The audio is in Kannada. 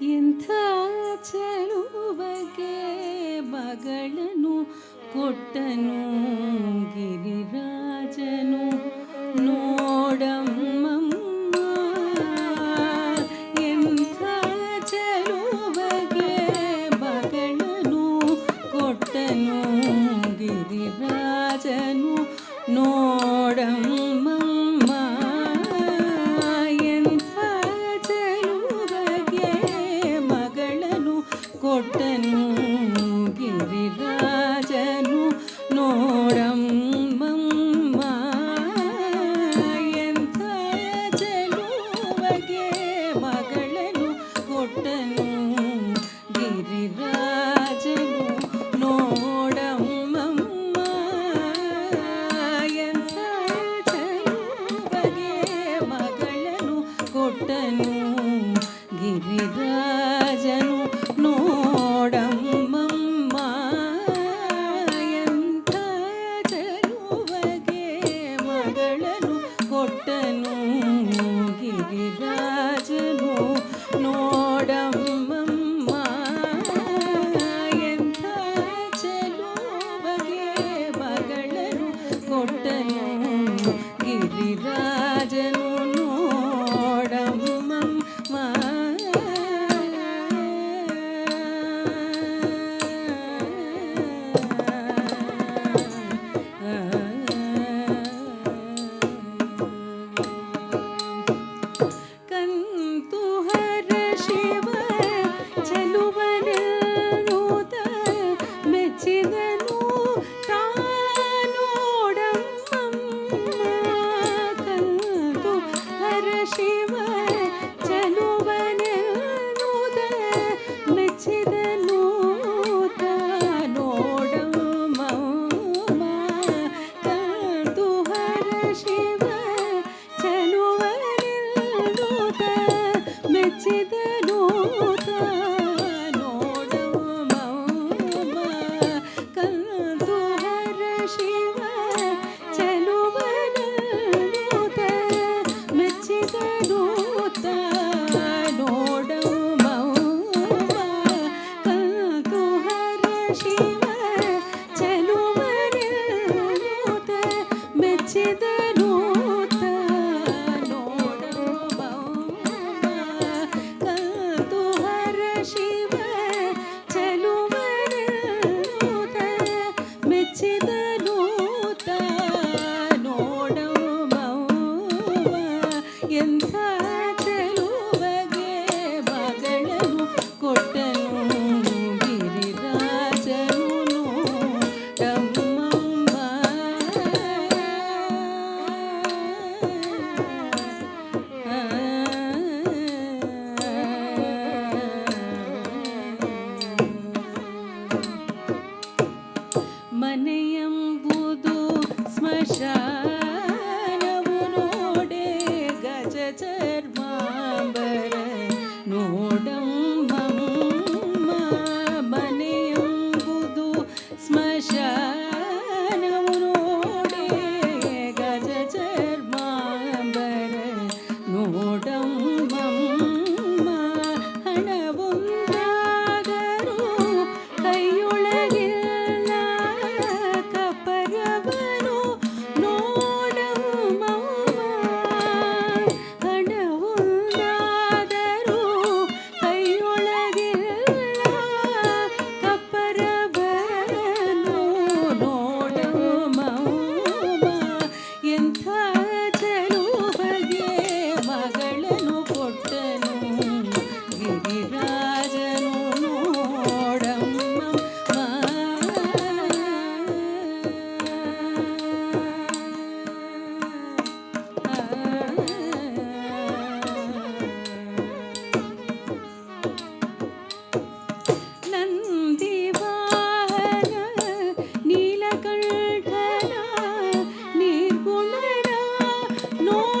ಎಂಥ ಚೆಲುವಗೆ ಮಗಳನ್ನು ಕೊಟ್ಟನು ಗಿರಿರಾಜನು ನೋಡಮ್ಮಮ್ಮ. ಎಂಥ ಚೆಲುವಗೆ ಮಗಳನ್ನು ಕೊಟ್ಟನು ಗಿರಿರಾಜನು ನೋಡಮ್ಮಮ್ಮ. ಎಂಥ ಚೆಲುವಗೆ ಮಗಳನ್ನು ಕೊಟ್ಟನು ಗಿರಿರಾಜನು ನೋಡಮ್ಮಮ್ಮ. ಎಂಥ ಚೆಲುವಗೆ ಮಗಳನ್ನು ಕೊಟ್ಟನು ಗಿರಿರಾಜನು ನೋಡಮ್ಮಮ್ಮ. ಎಂಥ ಚೆಲುವಗೆ ಮಗಳನ್ನು ಕೊಟ್ಟನು ಗಿರಿರಾಜನು ನೋಡಮ್ಮಮ್ಮ. ಎಂಥ ಚೆಲುವಗೆ ಮಗಳನ್ನು ಕೊಟ್ಟನು ಗಿರಿರಾಜನು ನೋಡಮ್ಮಮ್ಮ. ಎಂಥ ಚೆಲುವಗೆ ಮಗಳನ್ನು ಕೊಟ್ಟನು ಗಿರಿರಾಜನು ನೋಡಮ್ಮಮ್ಮ. ಕಂತು ಹರ ಶಿವ ಚೆಲುವನೆನ್ನುತ್ತ ಮೆಚ್ಚಿದನು ತಾನೋಡಮ್ಮಮ್ಮ. ಕಂತು ಹರ ಶಿವ ಚೆಲುವನೆನ್ನುತ್ತ ಮೆಚ್ಚಿದನು ತಾನೋಡಮ್ಮಮ್ಮ. ಕಂತು ಹರ ಶಿವ ಚೆಲುವನೆನ್ನುತ್ತ ಮೆಚ್ಚಿದನು ತಾನೋಡಮ್ಮಮ್ಮ. ಕಂತು ಹರ ಶಿವ ಚೆಲುವನೆನ್ನುತ್ತ ಮೆಚ್ಚಿದನು ತಾನೋಡಮ್ಮಮ್ಮ. ಕಂತು ಹರ ಶಿವ ಚೆಲುವನೆನ್ನುತ್ತ ಮೆಚ್ಚಿದನು ತಾನೋಡಮ್ಮಮ್ಮ. ಕಂತು ಹರ ಶಿವ ಚೆಲುವನೆನ್ನುತ್ತ ಮೆಚ್ಚಿದನು ತಾನೋಡಮ್ಮಮ್ಮ. ಎಂಥ ಚೆಲುವಗೆ ಮಗಳನ್ನು ಕೊಟ್ಟನು ಗಿರಿರಾಜನು ನೋಡಮ್ಮಮ್ಮ. ಮನೆಯೆಂಬುದು ಸ್ಮಶಾನವು ನೋಡೆ ಗಜ ಚರ್ಮಾಂಬರ ನೋಡಮ್ಮಮ್ಮ. ಮನೆಯೆಂಬುದು ಸ್ಮಶಾನವು ನೋಡೆ ಗಜ ಚರ್ಮಾಂಬರ ನೋಡಮ್ಮಮ್ಮ. ಹಣವೊಂದಾದರೂ ಕೈಯೊಳಗಿಲ್ಲ ಕಪರವನು ನೋಡಮ್ಮಮ್ಮ. ಹಣವೊಂದಾದರೂ ಕೈಯೊಳಗಿಲ್ಲ ಕಪರವನು ನೋಡಮ್ಮಮ್ಮ. ಎಂಥ ಚೆಲುವಗೆ ಮಗಳನ್ನು ಕೊಟ್ಟನು ಗಿರಿರಾಜನು ನೋಡಮ್ಮಮ್ಮ. ನಂದಿವಾಹನ ನೀಲಕಂಠನ ನಿರ್ಗುಣನ ನೋಡ